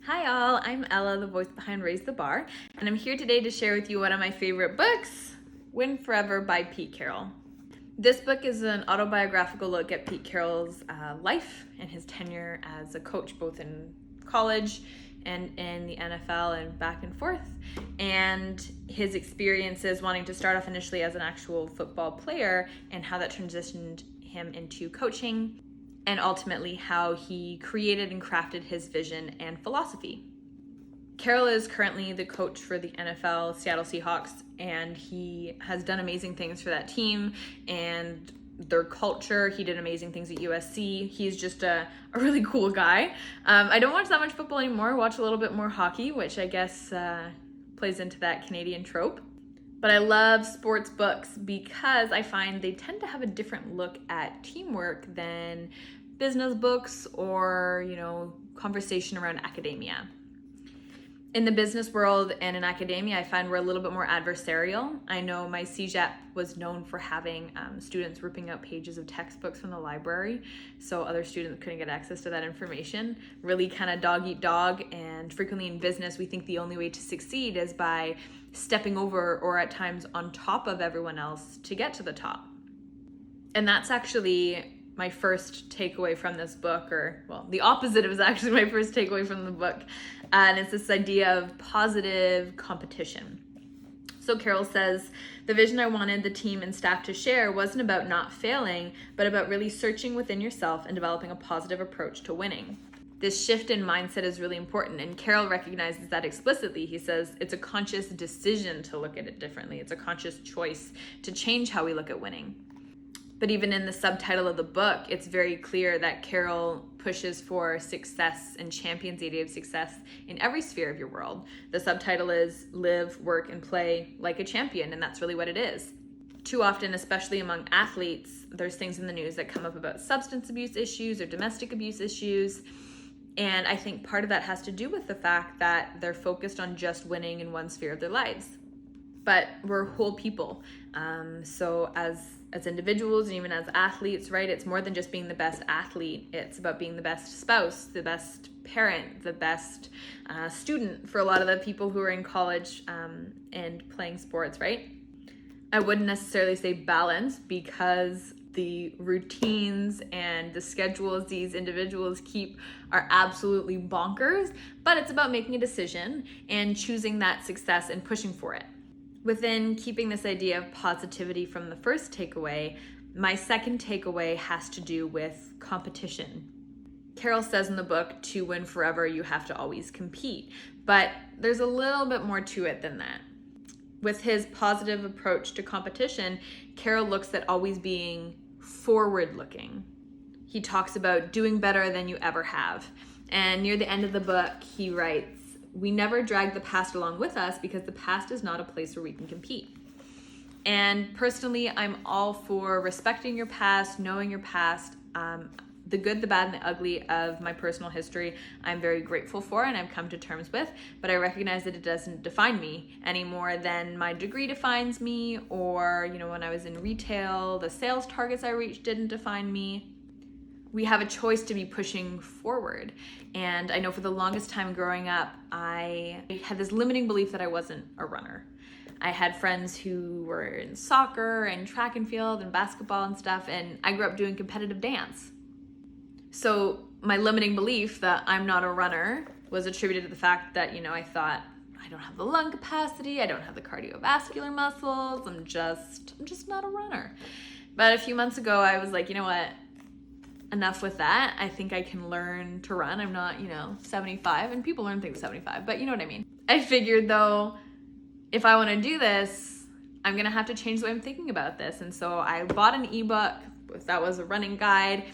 Hi all, I'm Ella, the voice behind Raise the Bar, and I'm here today to share with you one of my favorite books, Win Forever by Pete Carroll. This book is an autobiographical look at Pete Carroll's life and his tenure as a coach, both in college and in the NFL and back and forth, and his experiences wanting to start off initially as an actual football player and how that transitioned him into coaching, and ultimately how he created and crafted his vision and philosophy. Carroll is currently the coach for the NFL Seattle Seahawks, and he has done amazing things for that team and their culture. He did amazing things at USC. He's just a really cool guy. I don't watch that much football anymore. I watch a little bit more hockey, which I guess plays into that Canadian trope. But I love sports books because I find they tend to have a different look at teamwork than business books or, conversation around academia. In the business world and in academia, I find we're a little bit more adversarial. I know my CJAP was known for having students ripping out pages of textbooks from the library, so other students couldn't get access to that information. Really kind of dog eat dog, and frequently in business, we think the only way to succeed is by stepping over or at times on top of everyone else to get to the top. And that's actually my first takeaway from this book, the opposite was actually my first takeaway from the book. And it's this idea of positive competition. So Carroll says, the vision I wanted the team and staff to share wasn't about not failing, but about really searching within yourself and developing a positive approach to winning. This shift in mindset is really important, and Carroll recognizes that explicitly. He says it's a conscious decision to look at it differently. It's a conscious choice to change how we look at winning. But even in the subtitle of the book, it's very clear that Carroll pushes for success and champions the idea of success in every sphere of your world. The subtitle is Live, Work, and Play Like a Champion, and that's really what it is. Too often, especially among athletes, there's things in the news that come up about substance abuse issues or domestic abuse issues. And I think part of that has to do with the fact that they're focused on just winning in one sphere of their lives. But we're whole people. So as individuals and even as athletes, right, it's more than just being the best athlete. It's about being the best spouse, the best parent, the best student for a lot of the people who are in college and playing sports, right? I wouldn't necessarily say balance, because the routines and the schedules these individuals keep are absolutely bonkers, but it's about making a decision and choosing that success and pushing for it. Within keeping this idea of positivity from the first takeaway, my second takeaway has to do with competition. Carroll says in the book, to win forever, you have to always compete, but there's a little bit more to it than that. With his positive approach to competition, Carroll looks at always being forward-looking. He talks about doing better than you ever have. And near the end of the book, he writes, we never drag the past along with us because the past is not a place where we can compete. And personally, I'm all for respecting your past, knowing your past, the good, the bad, and the ugly of my personal history. I'm very grateful for and I've come to terms with, but I recognize that it doesn't define me any more than my degree defines me, or, when I was in retail, the sales targets I reached didn't define me. We have a choice to be pushing forward. And I know for the longest time growing up, I had this limiting belief that I wasn't a runner. I had friends who were in soccer and track and field and basketball and stuff, and I grew up doing competitive dance. So my limiting belief that I'm not a runner was attributed to the fact that, I thought, I don't have the lung capacity, I don't have the cardiovascular muscles, I'm just not a runner. But a few months ago, I was like, you know what? Enough with that. I think I can learn to run. I'm not, 75, and people learn things at 75, but you know what I mean. I figured though, if I want to do this, I'm going to have to change the way I'm thinking about this. And so I bought an ebook that was a running guide,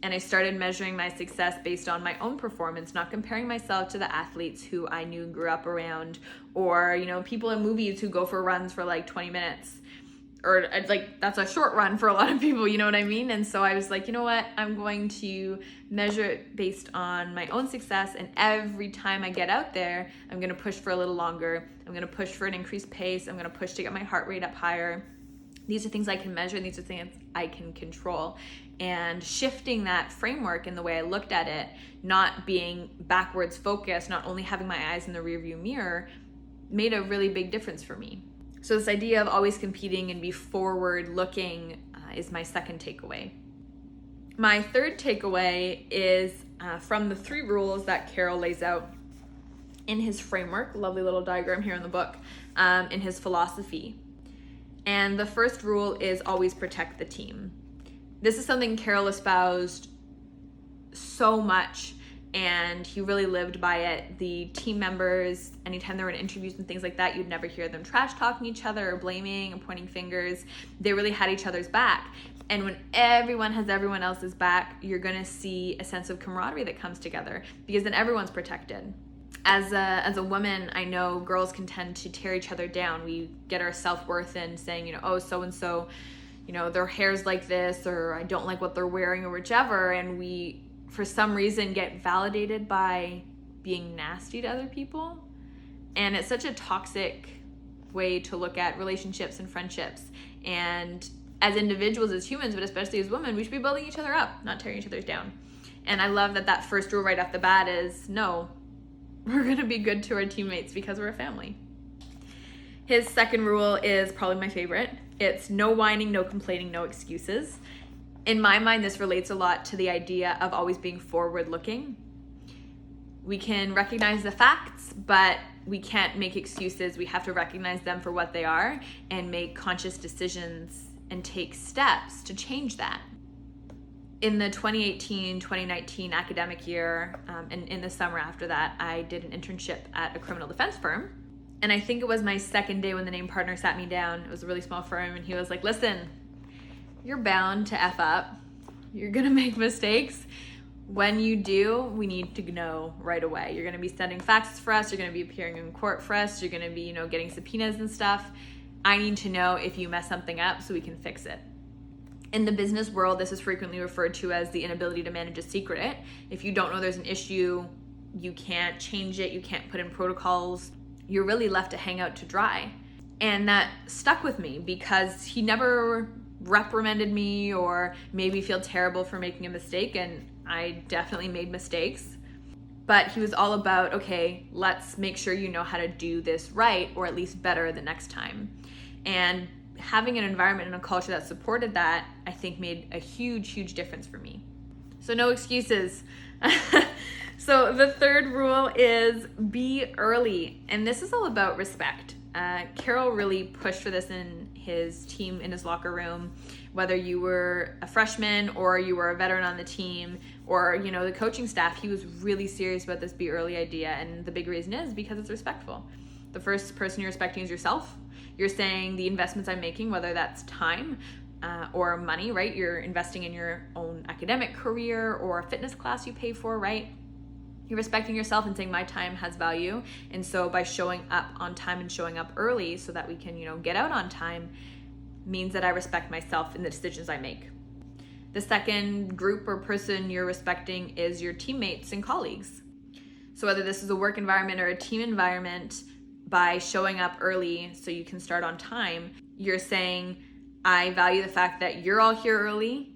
and I started measuring my success based on my own performance, not comparing myself to the athletes who I knew and grew up around, or, people in movies who go for runs for like 20 minutes. Or like, that's a short run for a lot of people, you know what I mean? And so I was like, you know what? I'm going to measure it based on my own success. And every time I get out there, I'm going to push for a little longer. I'm going to push for an increased pace. I'm going to push to get my heart rate up higher. These are things I can measure, and these are things I can control. And shifting that framework in the way I looked at it, not being backwards focused, not only having my eyes in the rearview mirror, made a really big difference for me. So this idea of always competing and be forward looking is my second takeaway. My third takeaway is from the 3 rules that Carroll lays out in his framework, lovely little diagram here in the book, in his philosophy. And the first rule is always protect the team. This is something Carroll espoused so much, and he really lived by it. The team members, anytime they were in interviews and things like that, you'd never hear them trash talking each other or blaming or pointing fingers. They really had each other's back. And when everyone has everyone else's back, you're gonna see a sense of camaraderie that comes together, because then everyone's protected. As a woman, I know girls can tend to tear each other down. We get our self-worth in saying, oh, so-and-so, their hair's like this, or I don't like what they're wearing, or whichever, and we, for some reason, get validated by being nasty to other people. And it's such a toxic way to look at relationships and friendships. And as individuals, as humans, but especially as women, we should be building each other up, not tearing each other down. And I love that first rule right off the bat is, no, we're gonna be good to our teammates because we're a family. His second rule is probably my favorite. It's no whining, no complaining, no excuses. In my mind, this relates a lot to the idea of always being forward-looking. We can recognize the facts, but we can't make excuses. We have to recognize them for what they are and make conscious decisions and take steps to change that. In the 2018-2019 academic year, and in the summer after that, I did an internship at a criminal defense firm. And I think it was my second day when the named partner sat me down. It was a really small firm, and he was like, listen, you're bound to F up. You're gonna make mistakes. When you do, we need to know right away. You're gonna be sending faxes for us. You're gonna be appearing in court for us. You're gonna be, getting subpoenas and stuff. I need to know if you mess something up so we can fix it. In the business world, this is frequently referred to as the inability to manage a secret. If you don't know there's an issue, you can't change it, you can't put in protocols, you're really left to hang out to dry. And that stuck with me because he never reprimanded me or made me feel terrible for making a mistake, and I definitely made mistakes. But he was all about, okay, let's make sure you know how to do this right, or at least better the next time. And having an environment and a culture that supported that, I think made a huge, huge difference for me. So no excuses. So the third rule is be early. And this is all about respect. Carroll really pushed for this in his team, in his locker room, whether you were a freshman or you were a veteran on the team or, the coaching staff. He was really serious about this be early idea. And the big reason is because it's respectful. The first person you're respecting is yourself. You're saying the investments I'm making, whether that's time or money, right? You're investing in your own academic career or a fitness class you pay for, right? You're respecting yourself and saying my time has value. And so by showing up on time and showing up early so that we can, get out on time means that I respect myself in the decisions I make. The second group or person you're respecting is your teammates and colleagues. So whether this is a work environment or a team environment, by showing up early so you can start on time, you're saying, I value the fact that you're all here early,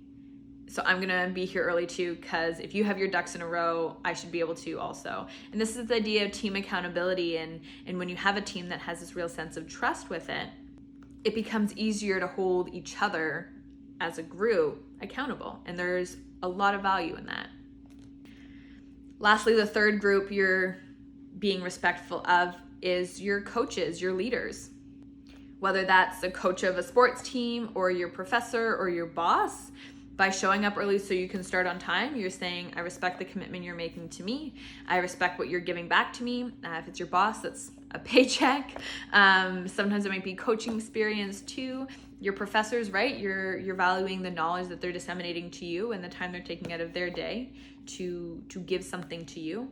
so I'm gonna be here early too, because if you have your ducks in a row, I should be able to also. And this is the idea of team accountability, and when you have a team that has this real sense of trust with it, it becomes easier to hold each other as a group accountable, and there's a lot of value in that. Lastly, the third group you're being respectful of is your coaches, your leaders. Whether that's a coach of a sports team or your professor or your boss, by showing up early so you can start on time, you're saying, I respect the commitment you're making to me. I respect what you're giving back to me. If it's your boss, that's a paycheck. Sometimes it might be coaching experience too. Your professors, right? You're valuing the knowledge that they're disseminating to you and the time they're taking out of their day to give something to you.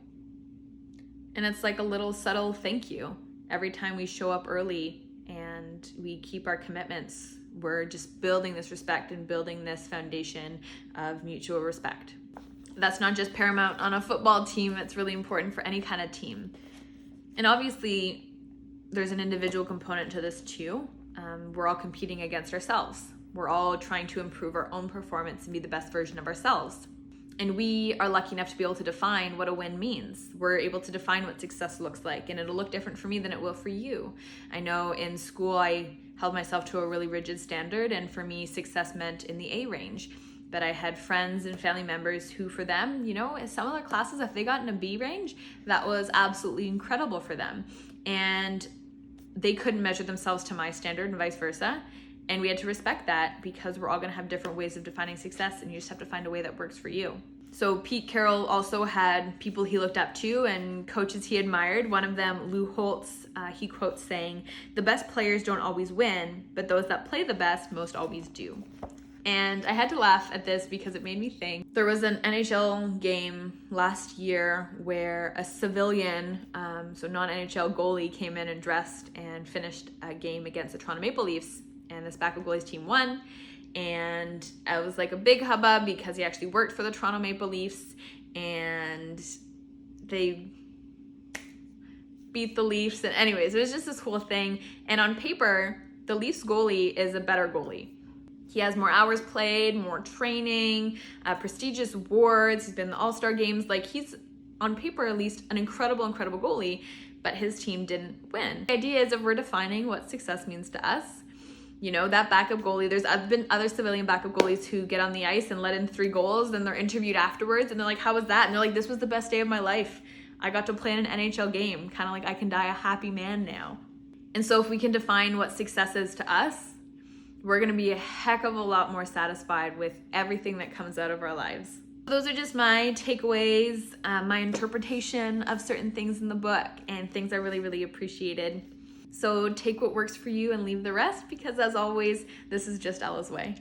And it's like a little subtle thank you. Every time we show up early and we keep our commitments, we're just building this respect and building this foundation of mutual respect. That's not just paramount on a football team, it's really important for any kind of team. And obviously, there's an individual component to this too. We're all competing against ourselves. We're all trying to improve our own performance and be the best version of ourselves. And we are lucky enough to be able to define what a win means. We're able to define what success looks like, and it'll look different for me than it will for you. I know in school I held myself to a really rigid standard, and for me success meant in the A range. But I had friends and family members who, for them, you know, in some of their classes, if they got in a B range, that was absolutely incredible for them. And they couldn't measure themselves to my standard and vice versa. And we had to respect that, because we're all gonna have different ways of defining success, and you just have to find a way that works for you. So Pete Carroll also had people he looked up to and coaches he admired. One of them, Lou Holtz, he quotes saying, "The best players don't always win, but those that play the best most always do." And I had to laugh at this because it made me think. There was an NHL game last year where a civilian, so non-NHL goalie, came in and dressed and finished a game against the Toronto Maple Leafs, and this backup goalie's team won. And it was like a big hubbub because he actually worked for the Toronto Maple Leafs, and they beat the Leafs. And anyways, it was just this whole thing. And on paper, the Leafs goalie is a better goalie. He has more hours played, more training, prestigious awards. He's been in the All-Star games. Like, he's, on paper at least, an incredible goalie, but his team didn't win. The idea is, if we're defining what success means to us, you know, that backup goalie, there's been other civilian backup goalies who get on the ice and let in 3 goals, then they're interviewed afterwards and they're like, "How was that?" And they're like, "This was the best day of my life. I got to play in an NHL game. Kind of like I can die a happy man now." And so if we can define what success is to us, we're gonna be a heck of a lot more satisfied with everything that comes out of our lives. Those are just my takeaways, my interpretation of certain things in the book, and things I really appreciated. So take what works for you and leave the rest, because as always, this is just Ella's way.